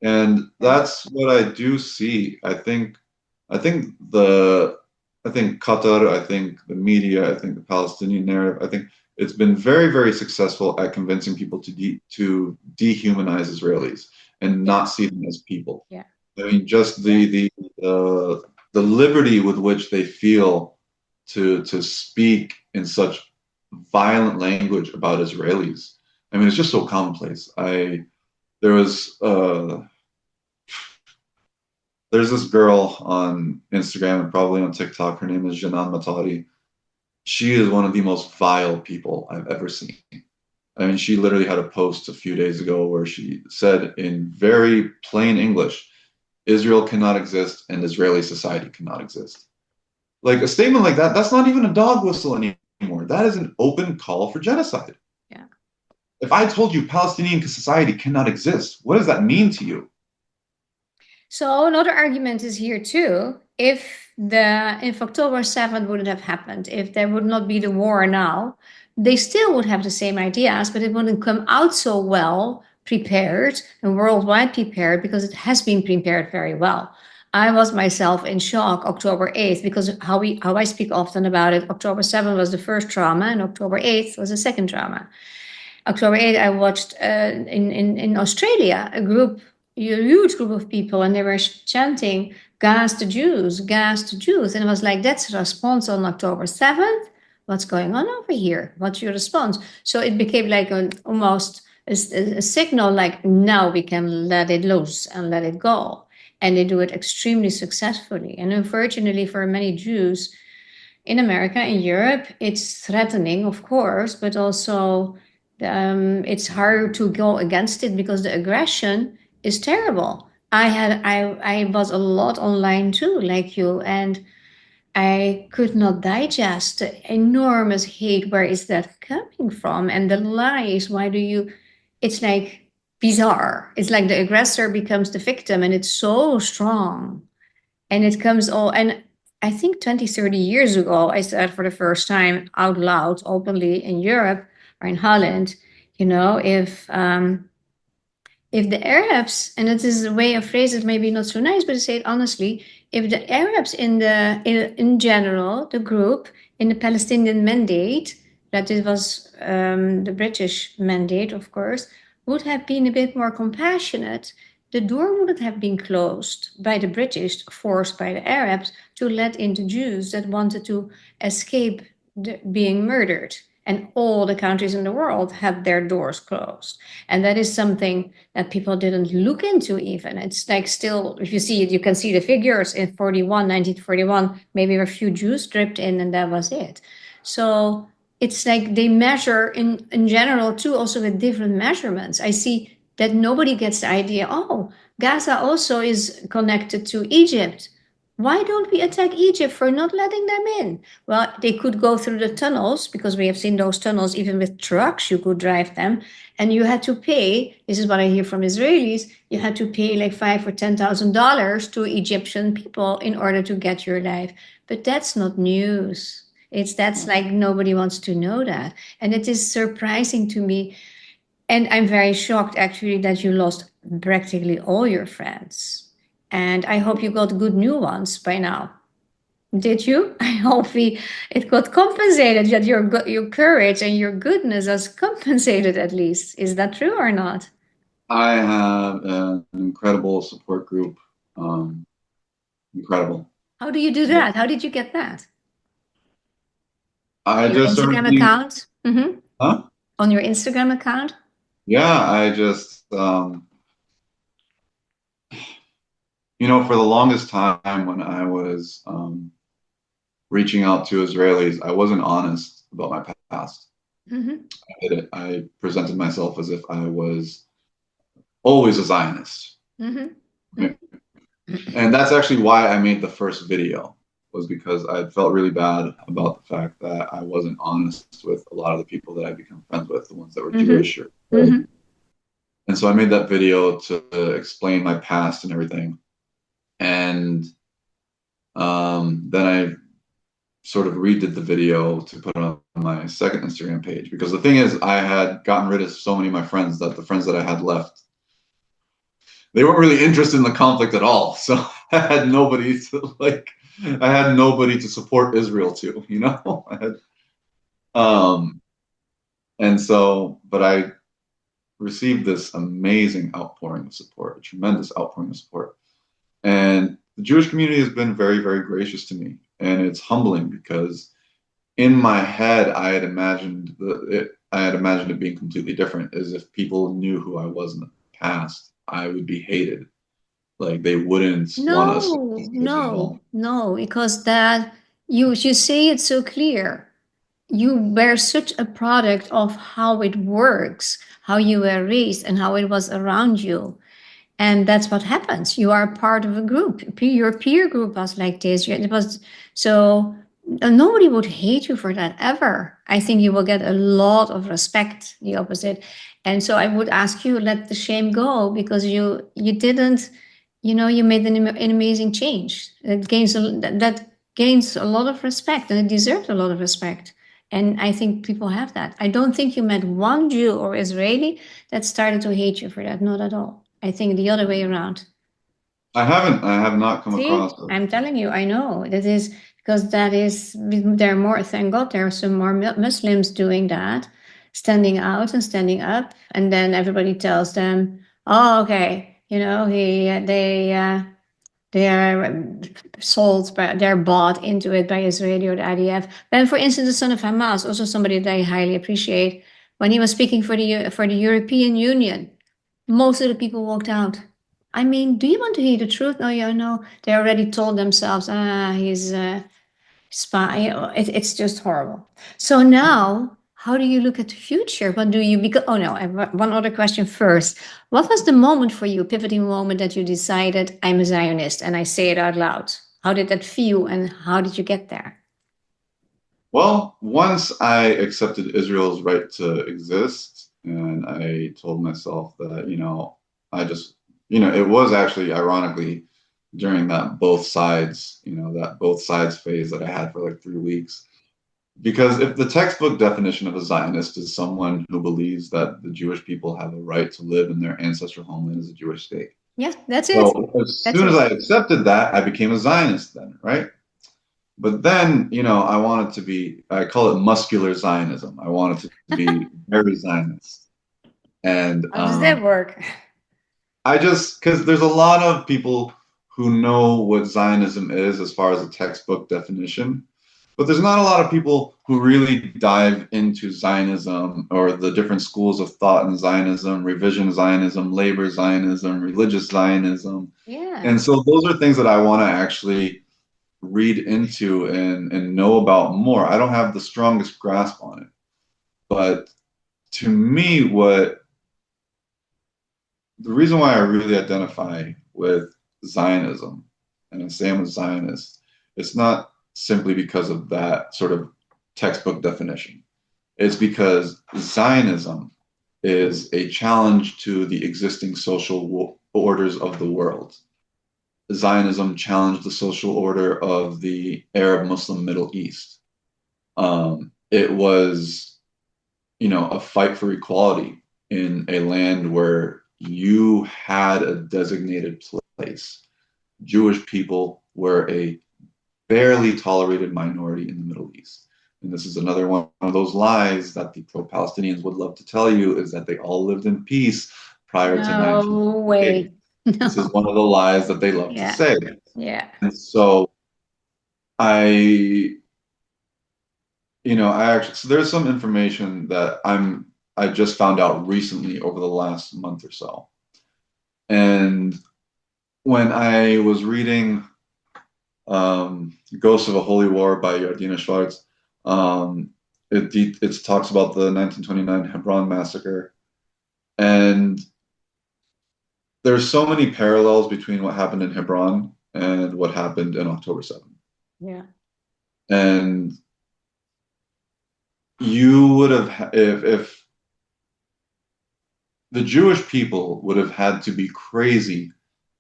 And Yeah. that's what I do see. I think Qatar, I think the media, I think the Palestinian narrative, I think it's been very, very successful at convincing people to dehumanize Israelis and Yeah. not see them as people. Yeah. I mean, just the liberty with which they feel to speak in such violent language about Israelis. I mean, it's just so commonplace. There was there's this girl on Instagram and probably on TikTok. Her name is Janan Matari. She is one of the most vile people I've ever seen. I mean, she literally had a post a few days ago where she said in very plain English, Israel cannot exist and Israeli society cannot exist. Like a statement like that, that's not even a dog whistle anymore. That is an open call for genocide. Yeah. If I told you Palestinian society cannot exist, what does that mean to you? So another argument is here too. If October 7th wouldn't have happened, if there would not be the war now, they still would have the same ideas, but it wouldn't come out so well prepared and worldwide prepared because it has been prepared very well. I was myself in shock October 8th because how I speak often about it, October 7th was the first trauma and October 8th was the second trauma. October 8th, I watched in Australia a huge group of people, and they were chanting, "Gas the Jews, gas the Jews." And it was like, that's a response on October 7th. What's going on over here? What's your response? So it became like almost a signal like, now we can let it loose and let it go. And they do it extremely successfully. And unfortunately for many Jews, in America, in Europe, it's threatening, of course, but also it's hard to go against it because the aggression is terrible. I was a lot online too, like you, and I could not digest the enormous hate. Where is that coming from? And the lies. Why do you? It's like bizarre. It's like the aggressor becomes the victim, and it's so strong. And it comes all. And I think 20, 30 years ago, I said for the first time out loud, openly in Europe or in Holland, if the Arabs, and it is a way of phrase it maybe not so nice, but to say it honestly, if the Arabs in general, the group in the Palestinian mandate, that it was the British mandate, of course, would have been a bit more compassionate, the door wouldn't have been closed by the British, forced by the Arabs to let in the Jews that wanted to escape being murdered. And all the countries in the world had their doors closed. And that is something that people didn't look into even. It's like still, if you see it, you can see the figures in 1941, maybe a few Jews dripped in and that was it. So it's like they measure in general too, also with different measurements. I see that nobody gets the idea, oh, Gaza also is connected to Egypt. Why don't we attack Egypt for not letting them in? Well, they could go through the tunnels because we have seen those tunnels, even with trucks, you could drive them. And you had to pay, this is what I hear from Israelis, you had to pay like $5,000 or $10,000 to Egyptian people in order to get your life. But that's not news. That's like nobody wants to know that. And it is surprising to me. And I'm very shocked actually that you lost practically all your friends. And I hope you got good new ones by now. Did you? I hope it got compensated, that your courage and your goodness has compensated at least. Is that true or not? I have an incredible support group. Incredible. How do you do that? How did you get that? I Your just started Instagram being, account? Mm-hmm. huh? On your Instagram account? Yeah, I just, for the longest time when I was reaching out to Israelis, I wasn't honest about my past. Mm-hmm. I did it. I presented myself as if I was always a Zionist. Mm-hmm. And that's actually why I made the first video, was because I felt really bad about the fact that I wasn't honest with a lot of the people that I become friends with, the ones that were Mm-hmm. Jewish. Mm-hmm. And so I made that video to explain my past and everything. And then I sort of redid the video to put on my second Instagram page, because the thing is, I had gotten rid of so many of my friends that the friends that I had left, they weren't really interested in the conflict at all. So I had nobody to support Israel to, I had, and so, but I received this amazing outpouring of support, a tremendous outpouring of support. And the Jewish community has been very, very gracious to me. And it's humbling because in my head, I had imagined it being completely different, as if people knew who I was in the past, I would be hated. Like they wouldn't want us at all. No, because that you say it so clear. You were such a product of how it works, how you were raised, and how it was around you. And that's what happens. You are part of a group. Your peer group was like this. It was so nobody would hate you for that ever. I think you will get a lot of respect, the opposite. And so I would ask you, let the shame go, because you didn't, you made an amazing change. That gains a lot of respect, and it deserves a lot of respect. And I think people have that. I don't think you met one Jew or Israeli that started to hate you for that. Not at all. I think the other way around. I have not come See, across it. I'm telling you, I know that is because there are more, thank God, there are some more Muslims doing that, standing out and standing up. And then everybody tells them, oh, okay, they are sold, they're bought into it by Israeli or the IDF. Then, for instance, the son of Hamas, also somebody that I highly appreciate, when he was speaking for the European Union, most of the people walked out. I mean, do you want to hear the truth? No, no. They already told themselves, he's spy. It's just horrible. So now, how do you look at the future? What do you, because, oh no, I have one other question first. What was the moment for you, pivoting moment, that you decided I'm a Zionist and I say it out loud? How did that feel and how did you get there? Well, once I accepted Israel's right to exist, and I told myself that, I just, it was actually ironically during that both sides phase that I had for like 3 weeks. Because if the textbook definition of a Zionist is someone who believes that the Jewish people have a right to live in their ancestral homeland as a Jewish state. Yeah, that's it. So as That's soon as it. I accepted that, I became a Zionist then, right? But then, I wanted to be, I call it muscular Zionism. I wanted to be very Zionist. And How does that work? because there's a lot of people who know what Zionism is as far as a textbook definition, but there's not a lot of people who really dive into Zionism or the different schools of thought in Zionism, revision Zionism, labor Zionism, religious Zionism. Yeah. And so those are things that I want to actually read into and know about more. I don't have the strongest grasp on it, but to me, what the reason why I really identify with Zionism and I say I'm a Zionist, it's not simply because of that sort of textbook definition. It's because Zionism is a challenge to the existing social orders of the world. Zionism challenged the social order of the Arab Muslim Middle East. It was, a fight for equality in a land where you had a designated place. Jewish people were a barely tolerated minority in the Middle East. And this is another one of those lies that the pro-Palestinians would love to tell you, is that they all lived in peace prior to No 1948. way. This is No. one of the lies that they love to Yeah. say. Yeah. And so I, so there's some information that I just found out recently over the last month or so. And when I was reading Ghosts of a Holy War by Yardina Schwartz, it talks about the 1929 Hebron massacre. And there's so many parallels between what happened in Hebron and what happened in October 7th. Yeah. And you would have, if the Jewish people would have had to be crazy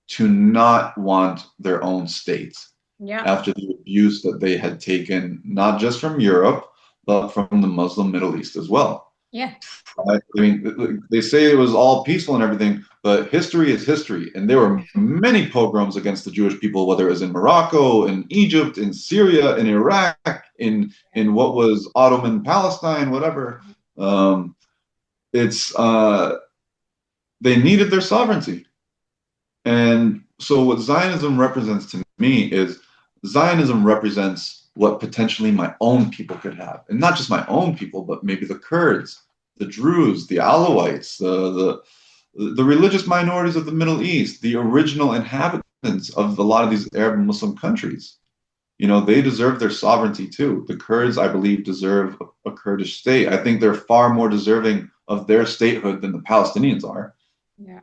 to not want their own state Yeah. after the abuse that they had taken, not just from Europe, but from the Muslim Middle East as well. Yeah. I mean, they say it was all peaceful and everything, but history is history. And there were many pogroms against the Jewish people, whether it was in Morocco, in Egypt, in Syria, in Iraq, in what was Ottoman Palestine, whatever. It's they needed their sovereignty. And so what Zionism represents to me is Zionism represents what potentially my own people could have. And not just my own people, but maybe the Kurds, the Druze, the Alawites, the religious minorities of the Middle East, the original inhabitants of a lot of these Arab and Muslim countries. They deserve their sovereignty too. The Kurds, I believe, deserve a Kurdish state. I think they're far more deserving of their statehood than the Palestinians are. Yeah.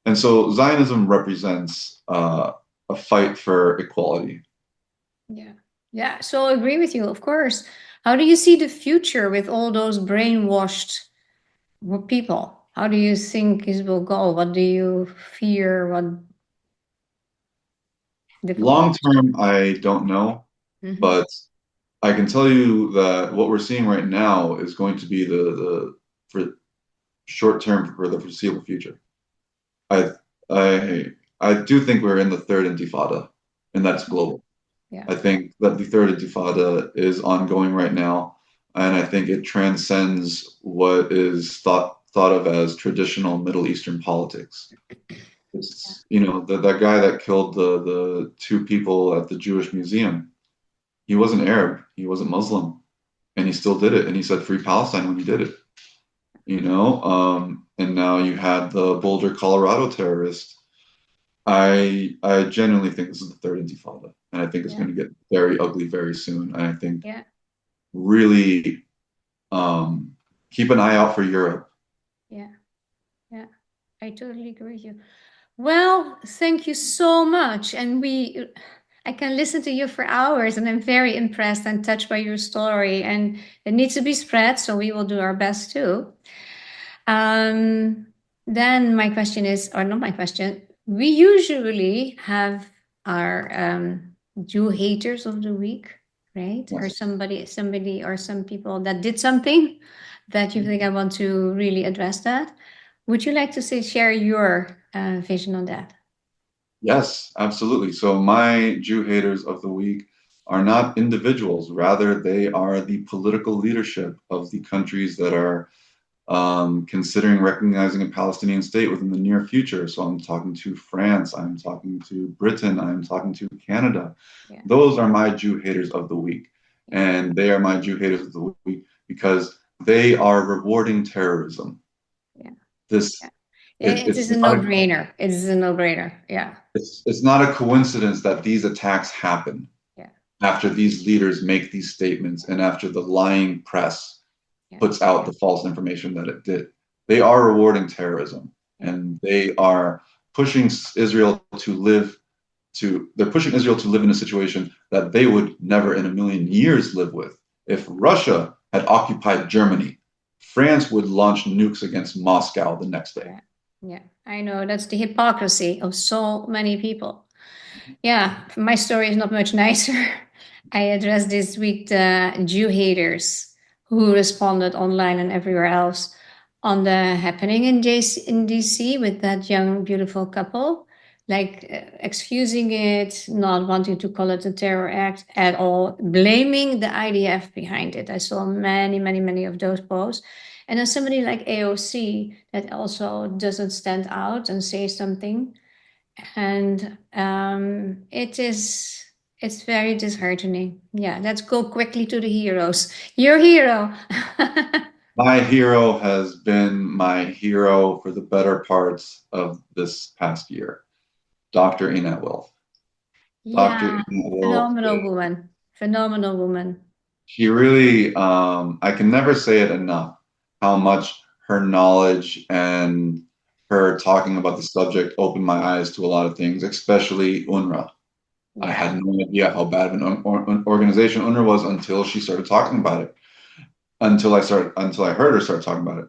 And so Zionism represents a fight for equality. Yeah. Yeah. So I agree with you, of course. How do you see the future with all those brainwashed people? How do you think it will go? What do you fear? What Long difficulties? term, I don't know, Hmm. but I can tell you that what we're seeing right now is going to be the for short term for the foreseeable future. I I I do think we're in the third intifada, and that's global. Yeah. I think that the third intifada is ongoing right now, and I think it transcends what is thought of as traditional Middle Eastern politics. It's, that guy that killed the two people at the Jewish museum. He wasn't Arab, he wasn't Muslim, and he still did it, and he said free Palestine when he did it. And now you had the Boulder, Colorado terrorist I genuinely think this is the third intifada, and I think it's Yeah, going to get very ugly very soon. And I think yeah, really keep an eye out for Europe. yeah, yeah. I totally agree with you. Well, thank you so much. And I can listen to you for hours, and I'm very impressed and touched by your story. And it needs to be spread, so we will do our best too. Um, then my question is, or not my question, we usually have our Jew haters of the week, right? Or Yes. somebody, or some people that did something that you think I want to really address that. Would you like to share your vision on that? Yes, absolutely. So my Jew haters of the week are not individuals, rather they are the political leadership of the countries that are considering recognizing a Palestinian state within the near future. So I'm talking to France, I'm talking to Britain, I'm talking to Canada. Yeah, Those are my Jew haters of the week. yeah, And they are my Jew haters of the week because they are rewarding terrorism. yeah, This yeah. It it's is a not a, no-brainer. It is a no-brainer. Yeah, it's not a coincidence that these attacks happen yeah, after these leaders make these statements and after the lying press yeah, puts out the false information that it did. They are rewarding terrorism yeah, and they are pushing Israel to live they're pushing Israel to live in a situation that they would never in a million years live with. If Russia had occupied Germany, France would launch nukes against Moscow the next day. yeah, yeah. I know that's the hypocrisy of so many people. Yeah, my story is not much nicer. I addressed this week the Jew haters who responded online and everywhere else on the happening in DC with that young, beautiful couple, like excusing it, not wanting to call it a terror act at all, blaming the IDF behind it. I saw many, many, many of those posts. And then somebody like AOC that also doesn't stand out and say something, and it's very disheartening. Yeah, let's go quickly to the heroes. Your hero. My hero has been my hero for the better parts of this past year, Dr. Annette Wilf. Dr. Yeah, Annette Wilf, phenomenal woman. Phenomenal woman. she really, I can never say it enough, how much her knowledge and her talking about the subject opened my eyes to a lot of things, especially UNRWA. I Yeah, had no idea how bad of an organization UNRWA was until she started talking about it, until I heard her start talking about it.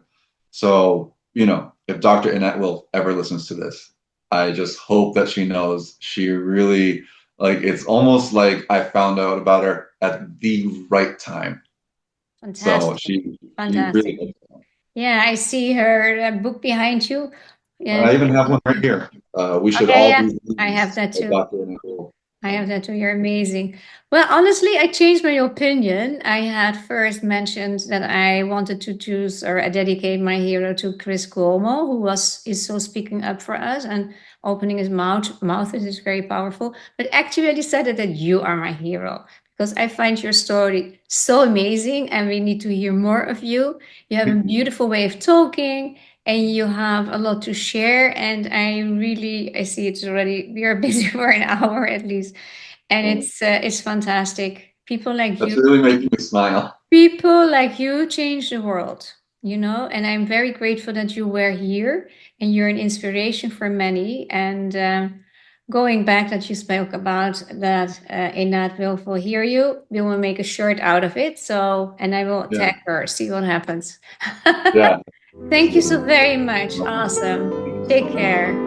So, if Dr. Annette will ever listens to this, I just hope that she knows she really, like, it's almost like I found out about her at the right time. So fantastic. she Fantastic. really, Yeah, I see her book behind you. Yeah. I even have one right here. We should Okay, all yeah, be I have leads that by too. Dr. Annette Will. I have that too. You're amazing. Well, honestly, I changed my opinion. I had first mentioned that I wanted to choose or dedicate my hero to Chris Cuomo, who is so speaking up for us and opening his mouth is very powerful. But actually, I decided that you are my hero because I find your story so amazing, and we need to hear more of you. You have a beautiful way of talking, and you have a lot to share, and I see it's already, we are busy for an hour at least, and it's fantastic. That's really making me smile. People like you change the world, and I'm very grateful that you were here, and you're an inspiration for many. And going back that you spoke about that Inat will hear you, we will make a shirt out of it, so, and I will Yeah, tag her, see what happens. yeah, Thank you so absolutely. very much. Awesome. Take care.